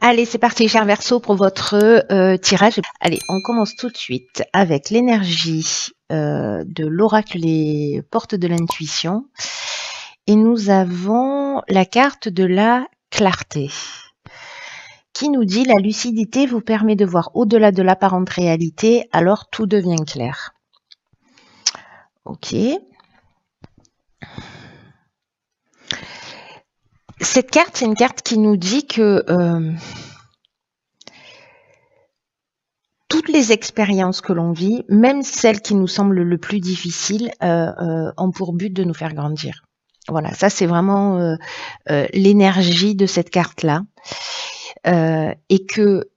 Allez, c'est parti, cher Verseau, pour votre tirage. Allez, on commence tout de suite avec l'énergie de l'oracle Les Portes de l'Intuition. Et nous avons la carte de la clarté, qui nous dit: la lucidité vous permet de voir au-delà de l'apparente réalité, alors tout devient clair. Ok. Cette carte, c'est une carte qui nous dit que toutes les expériences que l'on vit, même celles qui nous semblent le plus difficiles, ont pour but de nous faire grandir. Voilà, ça c'est vraiment l'énergie de cette carte-là. Et que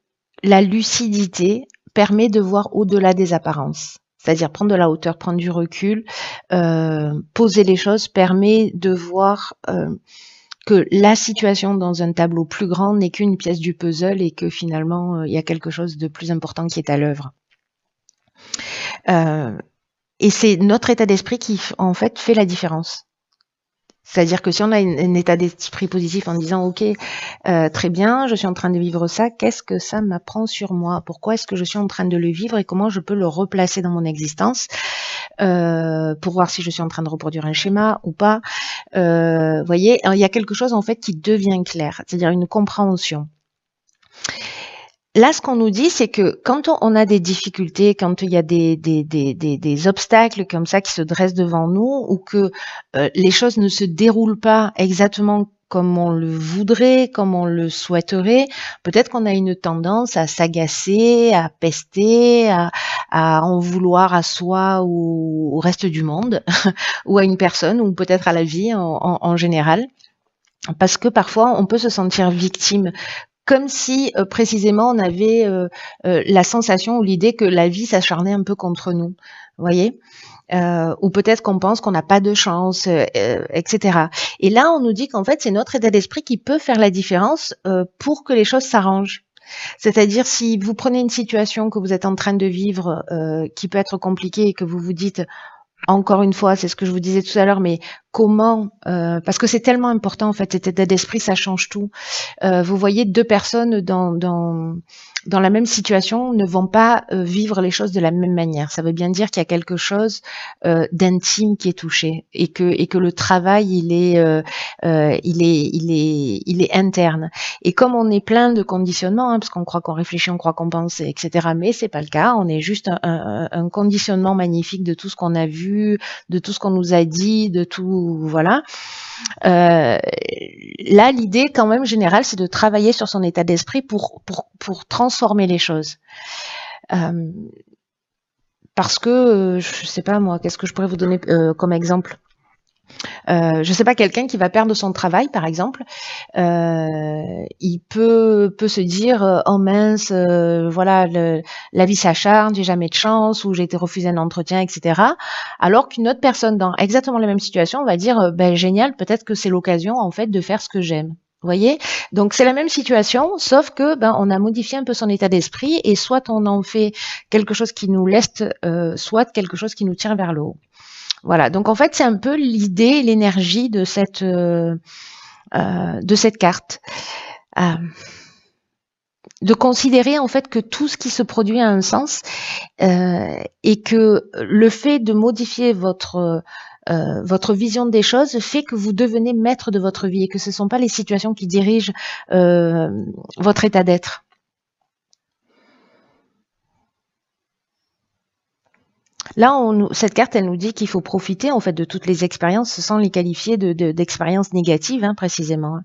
la lucidité permet de voir au-delà des apparences. C'est-à-dire prendre de la hauteur, prendre du recul, poser les choses permet de voir que la situation dans un tableau plus grand n'est qu'une pièce du puzzle et que finalement, il y a quelque chose de plus important qui est à l'œuvre. Et c'est notre état d'esprit qui, en fait, fait la différence. C'est-à-dire que si on a un état d'esprit positif en disant « Ok, très bien, je suis en train de vivre ça, qu'est-ce que ça m'apprend sur moi? Pourquoi est-ce que je suis en train de le vivre et comment je peux le replacer dans mon existence pour voir si je suis en train de reproduire un schéma ou pas. » voyez, il y a quelque chose en fait qui devient clair, c'est-à-dire une compréhension. Là, ce qu'on nous dit, c'est que quand on a des difficultés, quand il y a des obstacles comme ça qui se dressent devant nous, ou que les choses ne se déroulent pas exactement comme on le voudrait, comme on le souhaiterait, peut-être qu'on a une tendance à s'agacer, à pester, à en vouloir à soi ou au reste du monde, ou à une personne, ou peut-être à la vie en général. Parce que parfois, on peut se sentir victime, comme si précisément on avait la sensation ou l'idée que la vie s'acharnait un peu contre nous, vous voyez, ou peut-être qu'on pense qu'on n'a pas de chance, etc. Et là, on nous dit qu'en fait, c'est notre état d'esprit qui peut faire la différence pour que les choses s'arrangent. C'est-à-dire, si vous prenez une situation que vous êtes en train de vivre qui peut être compliquée et que vous vous dites: encore une fois, c'est ce que je vous disais tout à l'heure, mais comment parce que c'est tellement important en fait, cet état d'esprit, ça change tout. Vous voyez, deux personnes dans la même situation ne vont pas vivre les choses de la même manière. Ça veut bien dire qu'il y a quelque chose d'intime qui est touché et que le travail il est interne. Et comme on est plein de conditionnements, parce qu'on croit qu'on réfléchit, on croit qu'on pense, etc. Mais c'est pas le cas. On est juste un conditionnement magnifique de tout ce qu'on a vu, de tout ce qu'on nous a dit, de tout, voilà. Là, l'idée quand même générale, c'est de travailler sur son état d'esprit pour transformer les choses. Parce que, je sais pas moi, qu'est-ce que je pourrais vous donner comme exemple? Je sais pas, quelqu'un qui va perdre son travail, par exemple, il peut se dire oh mince, voilà, la vie s'acharne, j'ai jamais de chance, ou j'ai été refusé un entretien, etc. Alors qu'une autre personne dans exactement la même situation va dire ben génial, peut-être que c'est l'occasion en fait de faire ce que j'aime. Vous voyez, donc c'est la même situation, sauf que ben on a modifié un peu son état d'esprit et soit on en fait quelque chose qui nous laisse, soit quelque chose qui nous tire vers le haut. Voilà, donc en fait, c'est un peu l'idée, l'énergie de cette carte. De considérer en fait que tout ce qui se produit a un sens et que le fait de modifier votre vision des choses fait que vous devenez maître de votre vie et que ce ne sont pas les situations qui dirigent votre état d'être. Là, cette carte, elle nous dit qu'il faut profiter en fait de toutes les expériences sans les qualifier d'expériences négatives, hein, précisément.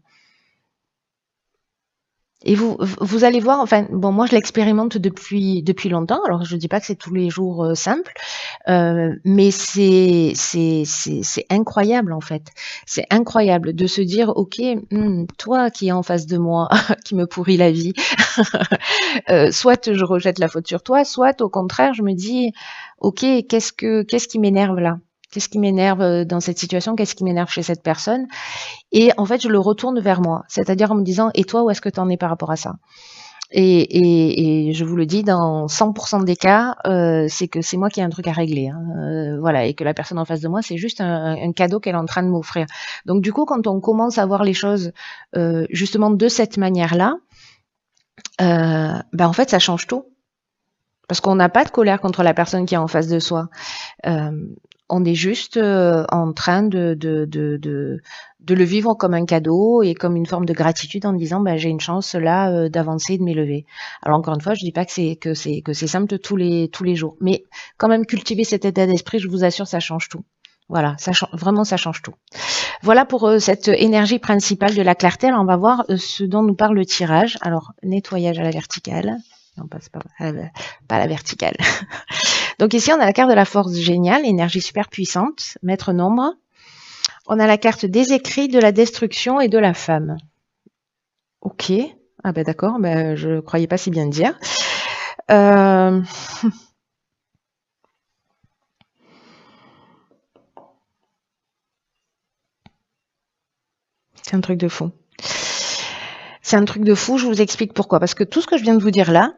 Et vous allez voir, enfin, bon, moi je l'expérimente depuis longtemps. Alors je dis pas que c'est tous les jours simple, mais c'est incroyable en fait. C'est incroyable de se dire, ok, toi qui es en face de moi, qui me pourrit la vie, soit je rejette la faute sur toi, soit au contraire je me dis, ok, qu'est-ce qui m'énerve là? Qu'est-ce qui m'énerve dans cette situation? Qu'est-ce qui m'énerve chez cette personne? Et en fait, je le retourne vers moi, c'est-à-dire en me disant: et toi, où est-ce que tu en es par rapport à ça? Et je vous le dis, dans 100% des cas, c'est que c'est moi qui ai un truc à régler, hein, voilà, et que la personne en face de moi, c'est juste un cadeau qu'elle est en train de m'offrir. Donc du coup, quand on commence à voir les choses justement de cette manière-là, en fait, ça change tout. Parce qu'on n'a pas de colère contre la personne qui est en face de soi. On est juste en train de le vivre comme un cadeau et comme une forme de gratitude en disant j'ai une chance là d'avancer et de m'élever. Alors encore une fois, je dis pas que c'est simple tous les jours, mais quand même cultiver cet état d'esprit, je vous assure, ça change tout. Voilà, vraiment ça change tout. Voilà pour cette énergie principale de la clarté. Alors on va voir ce dont nous parle le tirage. Alors nettoyage à la verticale. Non, pas à la verticale. Donc ici, on a la carte de la force géniale, énergie super puissante, maître nombre. On a la carte des écrits, de la destruction et de la femme. Ok. Ah ben d'accord, je croyais pas si bien dire. C'est un truc de fou. C'est un truc de fou, je vous explique pourquoi. Parce que tout ce que je viens de vous dire là,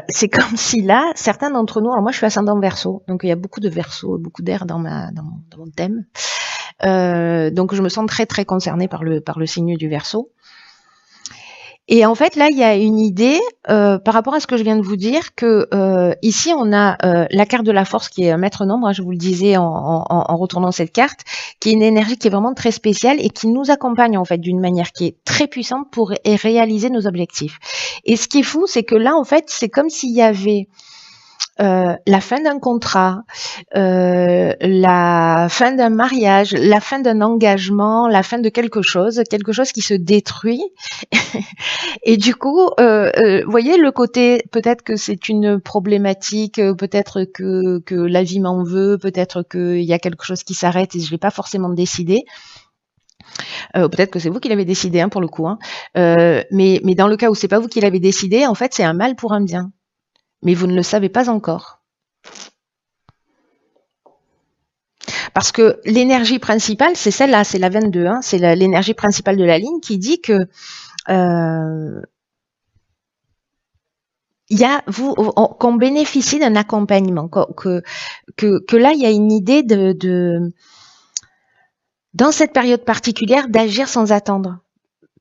c'est comme si là, certains d'entre nous, alors moi je suis ascendant Verseau, donc il y a beaucoup de Verseau, beaucoup d'air dans mon thème. Donc je me sens très très concernée par le signe du Verseau. Et en fait, là, il y a une idée par rapport à ce que je viens de vous dire que ici, on a la carte de la force qui est un maître nombre, hein, je vous le disais en retournant cette carte, qui est une énergie qui est vraiment très spéciale et qui nous accompagne en fait d'une manière qui est très puissante pour réaliser nos objectifs. Et ce qui est fou, c'est que là, en fait, c'est comme s'il y avait la fin d'un contrat, la fin d'un mariage, la fin d'un engagement, la fin de quelque chose qui se détruit. Et du coup, voyez le côté, peut-être que c'est une problématique, peut-être que la vie m'en veut, peut-être qu'il y a quelque chose qui s'arrête et je l'ai pas forcément décidé. Peut-être que c'est vous qui l'avez décidé, hein, pour le coup. Hein. Mais dans le cas où c'est pas vous qui l'avez décidé, en fait, c'est un mal pour un bien. Mais vous ne le savez pas encore. Parce que l'énergie principale, c'est celle-là, c'est la 22, hein, c'est l'énergie principale de la ligne qui dit que il y a qu'on bénéficie d'un accompagnement, que là il y a une idée dans cette période particulière d'agir sans attendre,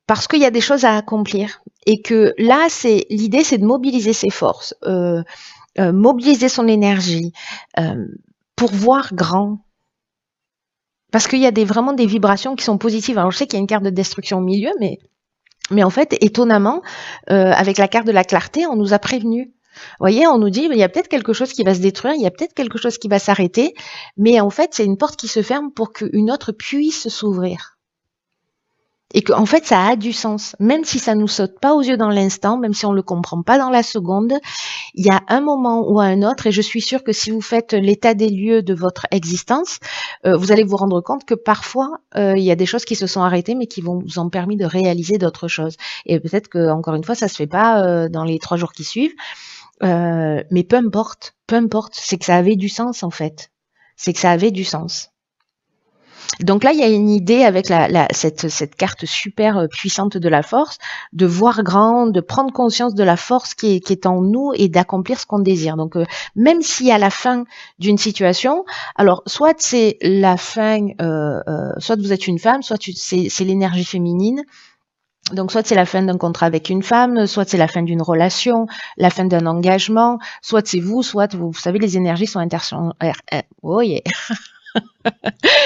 parce qu'il y a des choses à accomplir et que là l'idée c'est de mobiliser ses forces, mobiliser son énergie pour voir grand. Parce qu'il y a vraiment des vibrations qui sont positives. Alors je sais qu'il y a une carte de destruction au milieu, mais en fait, étonnamment, avec la carte de la clarté, on nous a prévenus. Vous voyez, on nous dit, il y a peut-être quelque chose qui va se détruire, il y a peut-être quelque chose qui va s'arrêter, mais en fait, c'est une porte qui se ferme pour qu'une autre puisse s'ouvrir. Et qu'en fait, ça a du sens. Même si ça nous saute pas aux yeux dans l'instant, même si on le comprend pas dans la seconde, il y a un moment ou un autre, et je suis sûre que si vous faites l'état des lieux de votre existence, vous allez vous rendre compte que parfois, il y a des choses qui se sont arrêtées, mais qui vous ont permis de réaliser d'autres choses. Et peut-être que, encore une fois, ça se fait pas dans les 3 jours qui suivent, mais peu importe, c'est que ça avait du sens en fait. C'est que ça avait du sens. Donc là, il y a une idée avec cette carte super puissante de la force, de voir grand, de prendre conscience de la force qui est en nous et d'accomplir ce qu'on désire. Donc même si à la fin d'une situation, alors soit c'est la fin, soit vous êtes une femme, soit c'est l'énergie féminine. Donc, soit c'est la fin d'un contrat avec une femme, soit c'est la fin d'une relation, la fin d'un engagement, soit c'est vous, soit vous savez, les énergies sont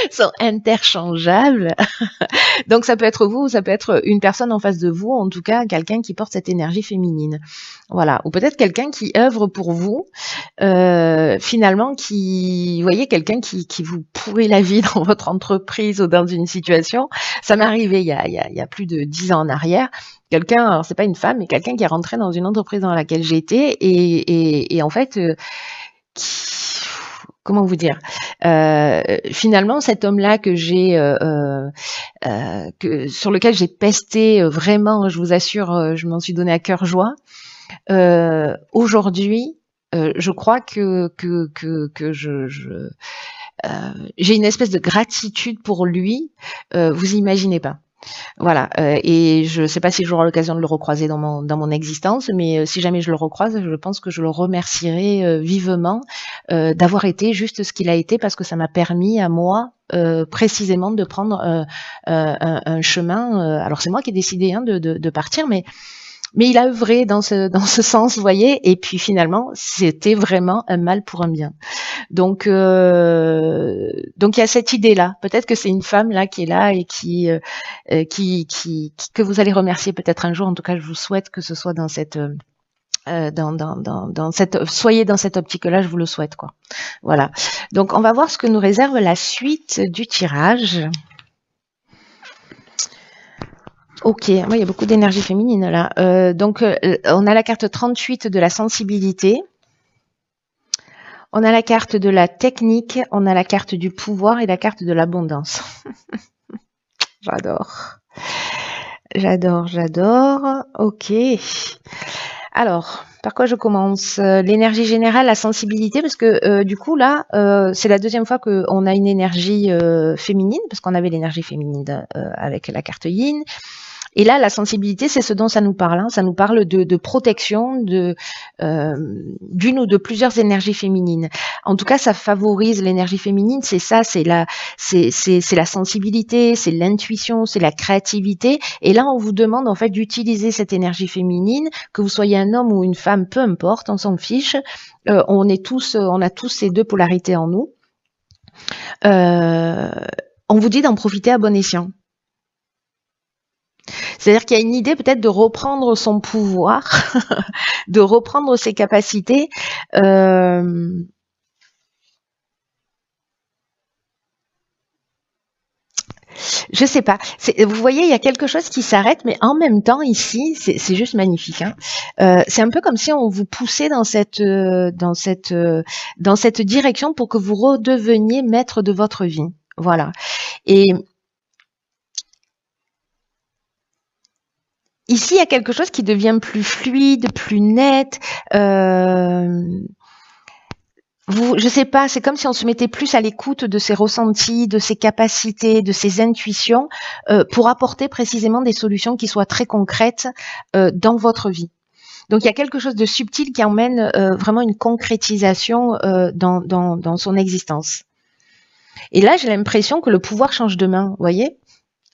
sont interchangeables. Donc ça peut être vous, ça peut être une personne en face de vous, en tout cas quelqu'un qui porte cette énergie féminine. Voilà, ou peut-être quelqu'un qui œuvre pour vous, finalement vous voyez, quelqu'un qui vous pourrit la vie dans votre entreprise ou dans une situation. Ça m'est arrivé il y a plus de 10 ans en arrière. Quelqu'un, alors c'est pas une femme, mais quelqu'un qui est rentré dans une entreprise dans laquelle j'étais et en fait, comment vous dire, finalement cet homme-là que sur lequel j'ai pesté vraiment, je vous assure, je m'en suis donné à cœur joie. Aujourd'hui, je crois que j'ai une espèce de gratitude pour lui, vous imaginez pas. Voilà, et je ne sais pas si j'aurai l'occasion de le recroiser dans mon existence, mais si jamais je le recroise, je pense que je le remercierai vivement d'avoir été juste ce qu'il a été, parce que ça m'a permis à moi précisément de prendre un chemin. Alors c'est moi qui ai décidé de partir, mais Mais il a œuvré dans ce sens, vous voyez, et puis finalement, c'était vraiment un mal pour un bien. Donc il y a cette idée-là. Peut-être que c'est une femme là qui est là et que vous allez remercier peut-être un jour. En tout cas, je vous souhaite que ce soit dans cette soyez dans cette optique-là, je vous le souhaite, quoi. Voilà. Donc, on va voir ce que nous réserve la suite du tirage. Ok, moi il y a beaucoup d'énergie féminine là. On a la carte 38 de la sensibilité. On a la carte de la technique, on a la carte du pouvoir et la carte de l'abondance. J'adore. J'adore, j'adore. Ok. Alors, par quoi je commence? L'énergie générale, la sensibilité, parce que du coup là, c'est la deuxième fois qu'on a une énergie féminine, parce qu'on avait l'énergie féminine avec la carte Yin. Et là, la sensibilité, c'est ce dont ça nous parle. Hein. Ça nous parle de protection d'une ou de plusieurs énergies féminines. En tout cas, ça favorise l'énergie féminine. C'est ça, c'est la sensibilité, c'est l'intuition, c'est la créativité. Et là, on vous demande en fait d'utiliser cette énergie féminine, que vous soyez un homme ou une femme, peu importe, on s'en fiche. On a tous ces deux polarités en nous. On vous dit d'en profiter à bon escient. C'est-à-dire qu'il y a une idée peut-être de reprendre son pouvoir, de reprendre ses capacités. Je sais pas. Vous voyez, il y a quelque chose qui s'arrête, mais en même temps, ici, c'est juste magnifique. Hein. C'est un peu comme si on vous poussait dans cette direction pour que vous redeveniez maître de votre vie. Voilà. Et ici, il y a quelque chose qui devient plus fluide, plus net. Je sais pas, c'est comme si on se mettait plus à l'écoute de ses ressentis, de ses capacités, de ses intuitions, pour apporter précisément des solutions qui soient très concrètes dans votre vie. Donc il y a quelque chose de subtil qui emmène vraiment une concrétisation dans son existence. Et là, j'ai l'impression que le pouvoir change de main, vous voyez ?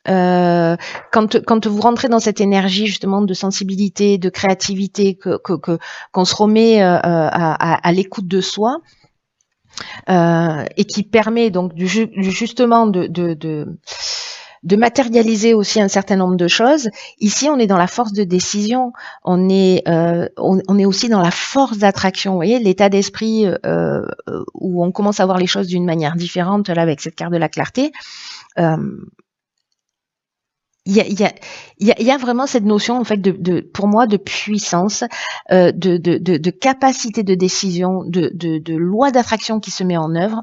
Quand vous rentrez dans cette énergie justement de sensibilité, de créativité, qu'on se remet à l'écoute de soi, et qui permet donc justement de matérialiser aussi un certain nombre de choses. Ici, on est dans la force de décision, on est aussi dans la force d'attraction. Vous voyez, l'état d'esprit où on commence à voir les choses d'une manière différente, là, avec cette carte de la clarté. Il y a vraiment cette notion en fait pour moi de puissance, de capacité de décision, de loi d'attraction qui se met en œuvre.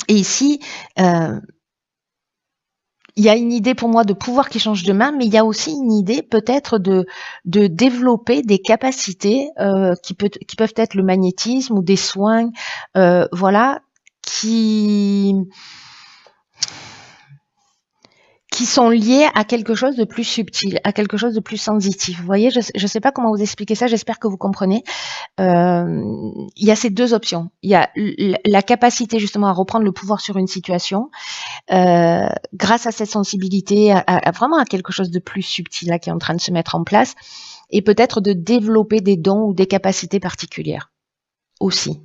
Et ici, il y a une idée pour moi de pouvoir qui change de main, mais il y a aussi une idée peut-être de développer des capacités qui peuvent être le magnétisme ou des soins, voilà, qui sont liés à quelque chose de plus subtil, à quelque chose de plus sensitif. Vous voyez, je ne sais pas comment vous expliquer ça, j'espère que vous comprenez. Il y a ces deux options. Il y a la capacité justement à reprendre le pouvoir sur une situation grâce à cette sensibilité, vraiment à quelque chose de plus subtil là qui est en train de se mettre en place, et peut-être de développer des dons ou des capacités particulières aussi.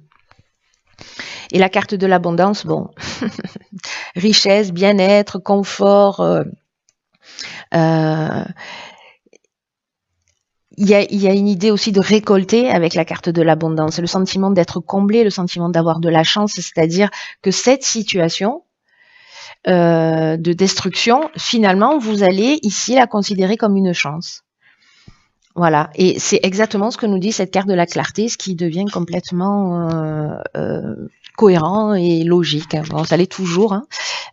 Et la carte de l'abondance, bon, richesse, bien-être, confort. Il y a une idée aussi de récolter avec la carte de l'abondance, le sentiment d'être comblé, le sentiment d'avoir de la chance, c'est-à-dire que cette situation de destruction, finalement, vous allez ici la considérer comme une chance. Voilà, et c'est exactement ce que nous dit cette carte de la clarté, ce qui devient complètement cohérent et logique. Bon, ça l'est toujours, hein.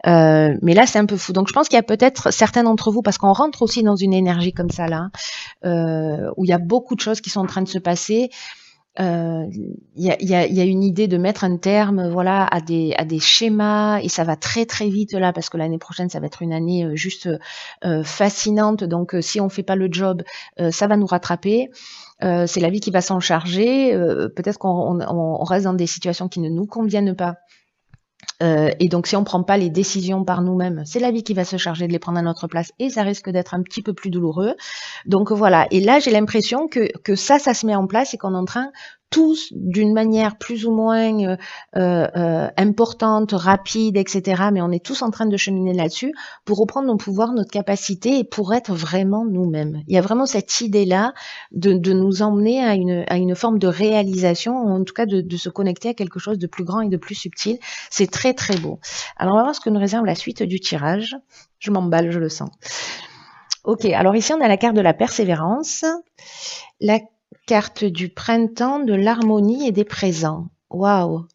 Mais là, c'est un peu fou. Donc, je pense qu'il y a peut-être certains d'entre vous, parce qu'on rentre aussi dans une énergie comme ça, là, où il y a beaucoup de choses qui sont en train de se passer. Il y a une idée de mettre un terme, voilà, à des schémas, et ça va très très vite là, parce que l'année prochaine ça va être une année juste fascinante. Donc si on fait pas le job, ça va nous rattraper. C'est la vie qui va s'en charger. Peut-être qu'on reste dans des situations qui ne nous conviennent pas. Et donc, si on ne prend pas les décisions par nous-mêmes, c'est la vie qui va se charger de les prendre à notre place et ça risque d'être un petit peu plus douloureux. Donc voilà. Et là, j'ai l'impression que ça se met en place et qu'on est en train tous, d'une manière plus ou moins importante, rapide, etc. Mais on est tous en train de cheminer là-dessus pour reprendre nos pouvoirs, notre capacité et pour être vraiment nous-mêmes. Il y a vraiment cette idée-là de nous emmener à une forme de réalisation, en tout cas de se connecter à quelque chose de plus grand et de plus subtil. C'est très très beau. Alors on va voir ce que nous réserve la suite du tirage. Je m'emballe, je le sens. Ok, alors ici on a la carte de la persévérance, la carte du printemps, de l'harmonie et des présents. Waouh!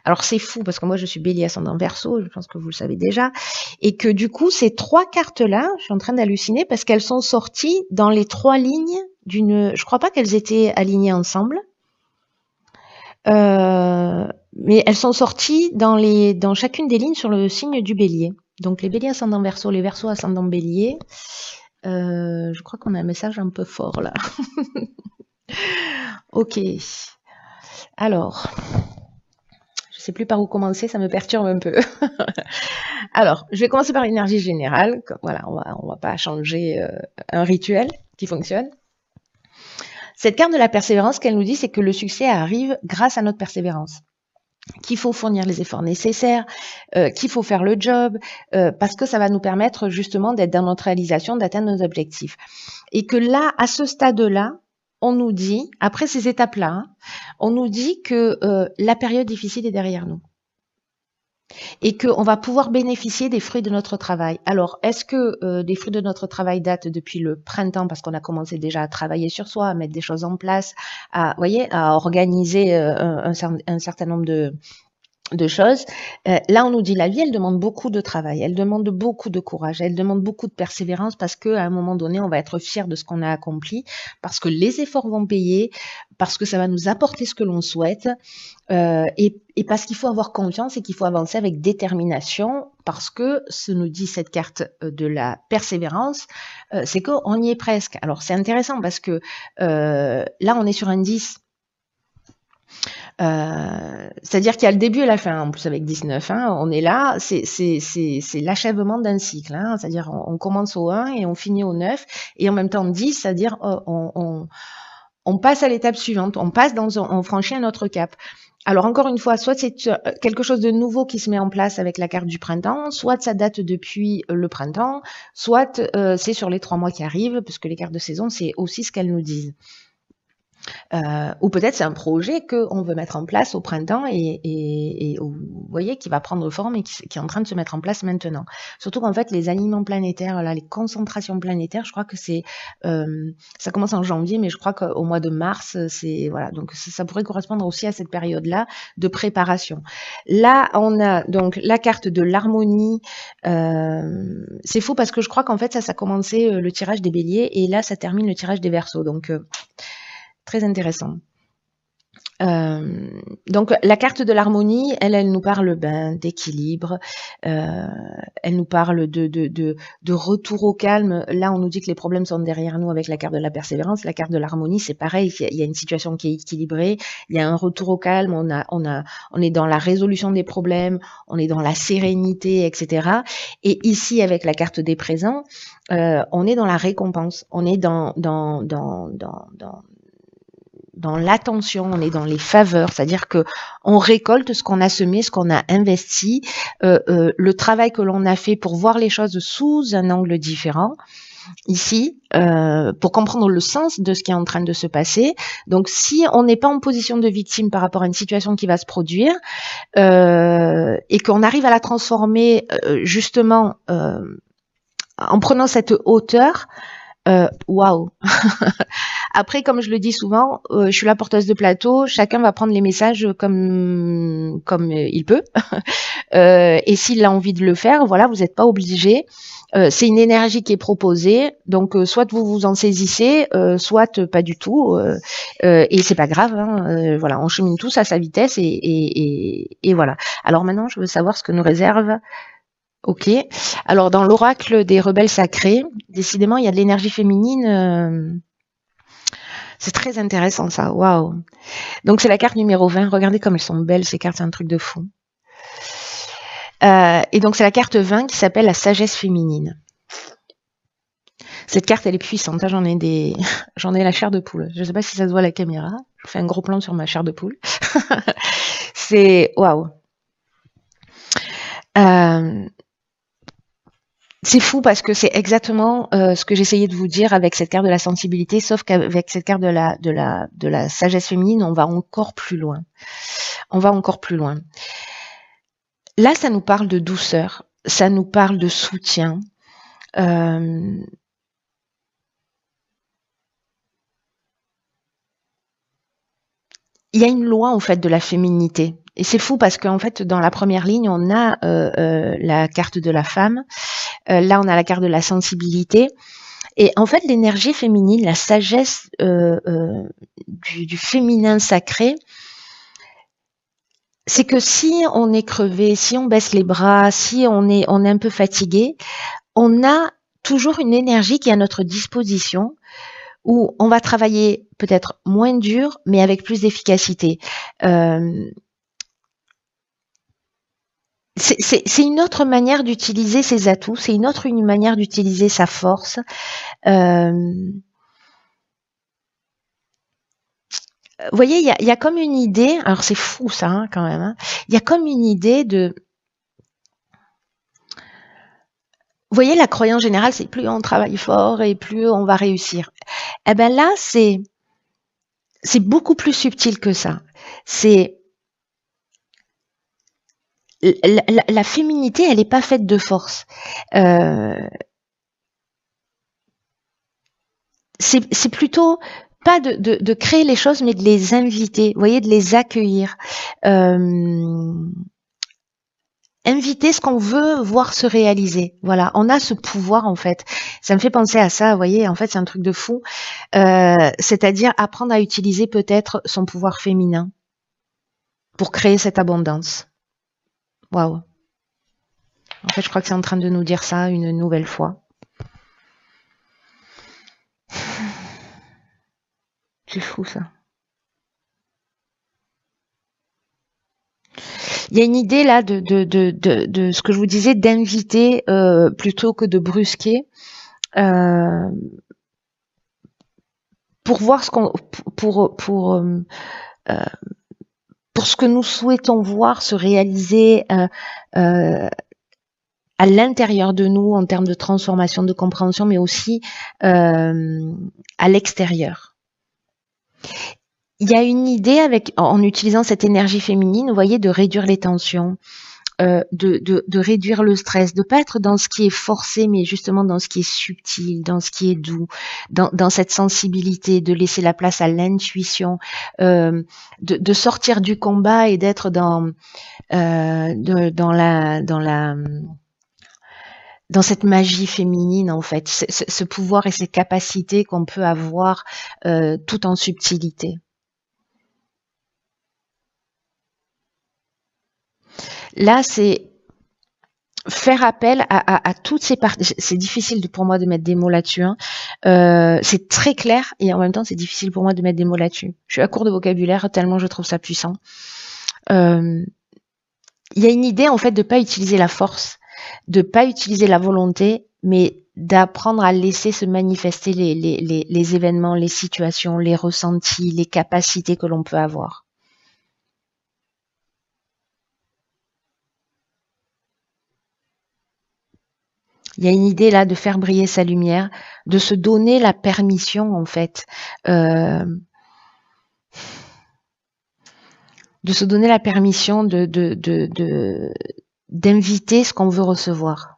Alors c'est fou parce que moi je suis Bélier ascendant Verseau, je pense que vous le savez déjà, et que du coup ces trois cartes-là, je suis en train d'halluciner parce qu'elles sont sorties dans les trois lignes d'une. Je crois pas qu'elles étaient alignées ensemble. Mais elles sont sorties dans chacune des lignes sur le signe du Bélier. Donc les Béliers ascendant Verseau, les Verseaux ascendant Bélier. Je crois qu'on a un message un peu fort là. Ok. Alors, je sais plus par où commencer, ça me perturbe un peu. Alors, je vais commencer par l'énergie générale. Voilà, on va pas changer un rituel qui fonctionne. Cette carte de la persévérance, ce qu'elle nous dit, c'est que le succès arrive grâce à notre persévérance. Qu'il faut fournir les efforts nécessaires, qu'il faut faire le job, parce que ça va nous permettre justement d'être dans notre réalisation, d'atteindre nos objectifs. Et que là, à ce stade-là, on nous dit, après ces étapes-là, hein, on nous dit que la période difficile est derrière nous. Et qu'on va pouvoir bénéficier des fruits de notre travail. Alors, est-ce que des fruits de notre travail datent depuis le printemps parce qu'on a commencé déjà à travailler sur soi, à mettre des choses en place, à organiser un certain nombre de choses. Là, on nous dit la vie, elle demande beaucoup de travail, elle demande beaucoup de courage, elle demande beaucoup de persévérance parce qu'à un moment donné, on va être fier de ce qu'on a accompli, parce que les efforts vont payer, parce que ça va nous apporter ce que l'on souhaite, et parce qu'il faut avoir confiance et qu'il faut avancer avec détermination, parce que ce nous dit cette carte de la persévérance, c'est qu'on y est presque. Alors, c'est intéressant parce que là, on est sur un 10. C'est-à-dire qu'il y a le début et la fin, en plus avec 19, hein, on est là, c'est l'achèvement d'un cycle, hein, c'est-à-dire on commence au 1 et on finit au 9, et en même temps 10, c'est-à-dire on passe à l'étape suivante, on franchit un autre cap. Alors encore une fois, soit c'est quelque chose de nouveau qui se met en place avec la carte du printemps, soit ça date depuis le printemps, soit c'est sur les 3 mois qui arrivent, puisque les cartes de saison, c'est aussi ce qu'elles nous disent. Ou peut-être c'est un projet qu'on veut mettre en place au printemps et vous voyez, qui va prendre forme et qui est en train de se mettre en place maintenant. Surtout qu'en fait, les alignements planétaires, là, les concentrations planétaires, je crois que c'est, ça commence en janvier, mais je crois qu'au mois de mars, c'est, voilà, donc ça pourrait correspondre aussi à cette période-là de préparation. Là, on a donc la carte de l'harmonie. C'est fou parce que je crois qu'en fait, ça a commencé le tirage des béliers et là, ça termine le tirage des verseaux. Donc, très intéressant. Donc la carte de l'harmonie, elle nous parle d'équilibre, elle nous parle de retour au calme. Là, on nous dit que les problèmes sont derrière nous avec la carte de la persévérance. La carte de l'harmonie, c'est pareil, il y a une situation qui est équilibrée, il y a un retour au calme, on est dans la résolution des problèmes, on est dans la sérénité, etc. Et ici, avec la carte des présents, on est dans la récompense, on est dans l'attention, on est dans les faveurs, c'est-à-dire que on récolte ce qu'on a semé, ce qu'on a investi, le travail que l'on a fait pour voir les choses sous un angle différent. Ici, pour comprendre le sens de ce qui est en train de se passer. Donc, si on n'est pas en position de victime par rapport à une situation qui va se produire, et qu'on arrive à la transformer justement en prenant cette hauteur, waouh. Après, comme je le dis souvent, je suis la porteuse de plateau. Chacun va prendre les messages comme il peut. Et s'il a envie de le faire, voilà, vous n'êtes pas obligé. C'est une énergie qui est proposée, donc soit vous vous en saisissez, soit pas du tout. Et c'est pas grave. Hein, voilà, on chemine tous à sa vitesse et voilà. Alors maintenant, je veux savoir ce que nous réserve. Ok. Alors dans l'oracle des rebelles sacrés, décidément, il y a de l'énergie féminine. C'est très intéressant ça. Waouh. Donc c'est la carte numéro 20. Regardez comme elles sont belles ces cartes, c'est un truc de fou. Et donc c'est la carte 20 qui s'appelle la sagesse féminine. Cette carte, elle est puissante. J'en ai j'en ai la chair de poule. Je ne sais pas si ça se voit à la caméra. Je fais un gros plan sur ma chair de poule. C'est waouh. C'est fou parce que c'est exactement ce que j'essayais de vous dire avec cette carte de la sensibilité, sauf qu'avec cette carte de la sagesse féminine, on va encore plus loin. On va encore plus loin. Là, ça nous parle de douceur, ça nous parle de soutien. Il y a une loi en fait de la féminité. Et c'est fou parce qu'en fait, dans la première ligne, on a la carte de la femme. Là, on a la carte de la sensibilité. Et en fait, l'énergie féminine, la sagesse du féminin sacré, c'est que si on est crevé, si on baisse les bras, si on est un peu fatigué, on a toujours une énergie qui est à notre disposition où on va travailler peut-être moins dur, mais avec plus d'efficacité. C'est une autre manière d'utiliser ses atouts, c'est une autre manière d'utiliser sa force. Vous voyez, il y a comme une idée, alors c'est fou ça hein, quand même, hein, il y a comme une idée de... Vous voyez, la croyance générale, c'est plus on travaille fort et plus on va réussir. Eh ben là, c'est beaucoup plus subtil que ça. C'est la féminité, elle n'est pas faite de force. C'est plutôt pas de créer les choses, mais de les inviter, vous voyez, de les accueillir. Inviter ce qu'on veut voir se réaliser. Voilà, on a ce pouvoir en fait. Ça me fait penser à ça, vous voyez, en fait c'est un truc de fou. C'est-à-dire apprendre à utiliser peut-être son pouvoir féminin pour créer cette abondance. Waouh. En fait, je crois que c'est en train de nous dire ça une nouvelle fois. C'est fou ça. Il y a une idée là de ce que je vous disais, d'inviter plutôt que de brusquer. Pour voir ce qu'on pour ce que nous souhaitons voir se réaliser à l'intérieur de nous en termes de transformation, de compréhension, mais aussi à l'extérieur. Il y a une idée en utilisant cette énergie féminine, vous voyez, de réduire les tensions, de réduire le stress, de pas être dans ce qui est forcé, mais justement dans ce qui est subtil, dans ce qui est doux, dans cette sensibilité, de laisser la place à l'intuition, de sortir du combat et d'être dans cette magie féminine en fait, ce pouvoir et ces capacités qu'on peut avoir tout en subtilité. Là, c'est faire appel à toutes ces parties. C'est difficile pour moi de mettre des mots là-dessus. Hein. C'est très clair et en même temps, c'est difficile pour moi de mettre des mots là-dessus. Je suis à court de vocabulaire tellement je trouve ça puissant. Il y a une idée en fait de pas utiliser la force, de pas utiliser la volonté, mais d'apprendre à laisser se manifester les événements, les situations, les ressentis, les capacités que l'on peut avoir. Il y a une idée là de faire briller sa lumière, de se donner la permission en fait, de se donner la permission d'inviter ce qu'on veut recevoir.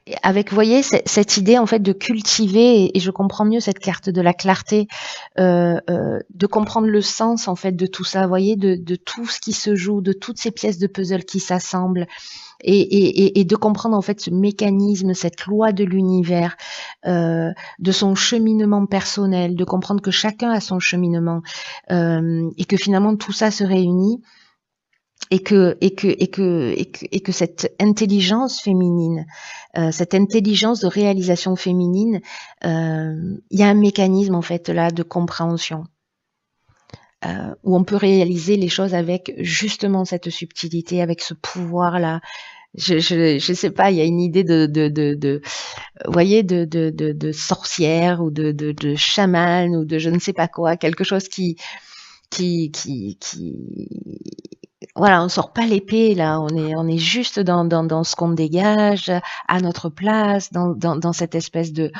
Et avec, vous voyez, cette idée en fait de cultiver, et je comprends mieux cette carte de la clarté, de comprendre le sens en fait de tout ça, vous voyez, de tout ce qui se joue, de toutes ces pièces de puzzle qui s'assemblent, et de comprendre en fait ce mécanisme, cette loi de l'univers, de son cheminement personnel, de comprendre que chacun a son cheminement, et que finalement tout ça se réunit. Et que cette intelligence féminine, cette intelligence de réalisation féminine, il y a un mécanisme en fait là de compréhension. où on peut réaliser les choses avec justement cette subtilité, avec ce pouvoir-là. Je sais pas, il y a une idée vous voyez, de sorcière ou de chaman ou de je ne sais pas quoi, quelque chose qui voilà, on sort pas l'épée là, on est juste dans ce qu'on dégage, à notre place, dans cette espèce de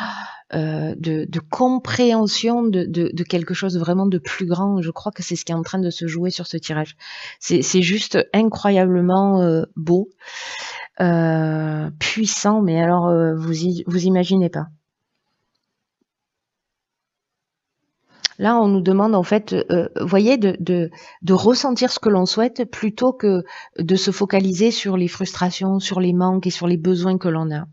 compréhension de quelque chose vraiment de plus grand. Je crois que c'est ce qui est en train de se jouer sur ce tirage. C'est juste incroyablement beau, puissant, mais alors vous imaginez pas. Là, on nous demande en fait, voyez, de ressentir ce que l'on souhaite plutôt que de se focaliser sur les frustrations, sur les manques et sur les besoins que l'on a.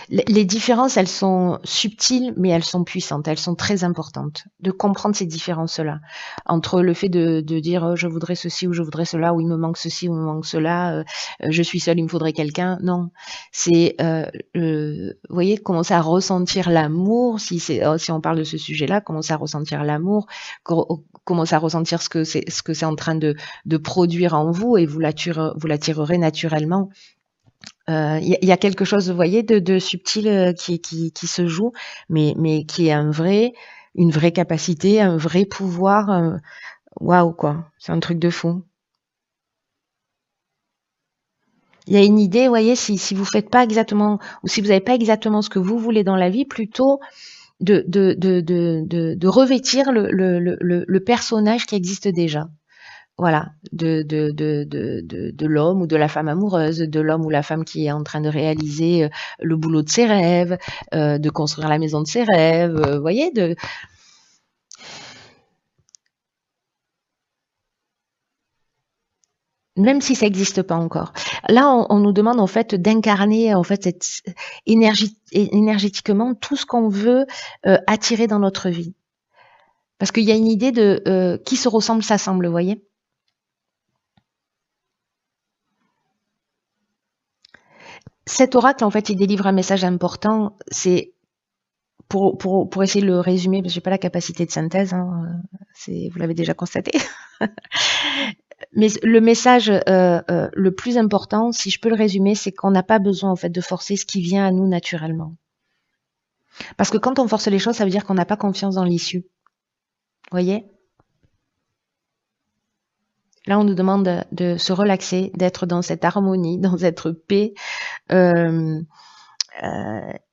Les différences, elles sont subtiles, mais elles sont puissantes, elles sont très importantes. De comprendre ces différences-là, entre le fait de dire je voudrais ceci ou je voudrais cela, ou il me manque ceci ou il me manque cela, je suis seule, il me faudrait quelqu'un. Non, c'est, vous voyez, commencer à ressentir l'amour, si on parle de ce sujet-là, commencer à ressentir l'amour, commencer à ressentir ce que c'est en train de produire en vous, et vous l'attirerez naturellement. Il y a quelque chose, vous voyez, de subtil qui se joue, mais qui est une vraie capacité, un vrai pouvoir. Waouh, quoi. C'est un truc de fou. Il y a une idée, vous voyez, si vous faites pas exactement, ou si vous n'avez pas exactement ce que vous voulez dans la vie, plutôt de revêtir le personnage qui existe déjà. Voilà, de l'homme ou de la femme amoureuse, de l'homme ou la femme qui est en train de réaliser le boulot de ses rêves, de construire la maison de ses rêves, vous voyez, même si ça n'existe pas encore. Là, on nous demande en fait d'incarner en fait cette énergétiquement tout ce qu'on veut attirer dans notre vie. Parce qu'il y a une idée de qui se ressemble s'assemble, vous voyez. Cet oracle, en fait, il délivre un message important. C'est pour essayer de le résumer, parce que j'ai pas la capacité de synthèse, hein, vous l'avez déjà constaté. Mais le message le plus important, si je peux le résumer, c'est qu'on n'a pas besoin en fait de forcer ce qui vient à nous naturellement. Parce que quand on force les choses, ça veut dire qu'on n'a pas confiance dans l'issue. Vous voyez? Là, on nous demande de se relaxer, d'être dans cette harmonie, dans cette paix. Euh,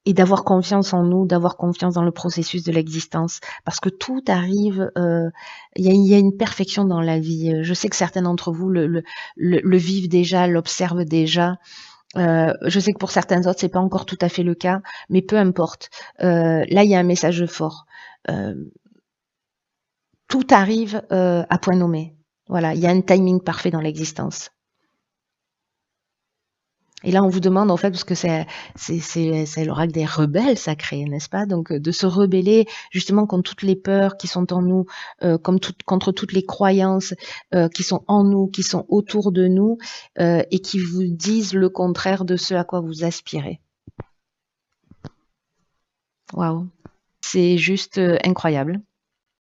et d'avoir confiance en nous, d'avoir confiance dans le processus de l'existence, parce que tout arrive, il y a une perfection dans la vie. Je sais que certains d'entre vous le vivent déjà, l'observent déjà. Je sais que pour certains autres, c'est pas encore tout à fait le cas, mais peu importe. Là, il y a un message fort. Euh, Tout arrive à point nommé. Voilà, il y a un timing parfait dans l'existence. Et là, on vous demande, en fait, parce que c'est l'oracle des rebelles sacrés, n'est-ce pas? Donc, de se rebeller justement contre toutes les peurs qui sont en nous, contre toutes les croyances qui sont en nous, qui sont autour de nous, et qui vous disent le contraire de ce à quoi vous aspirez. Waouh! C'est juste incroyable.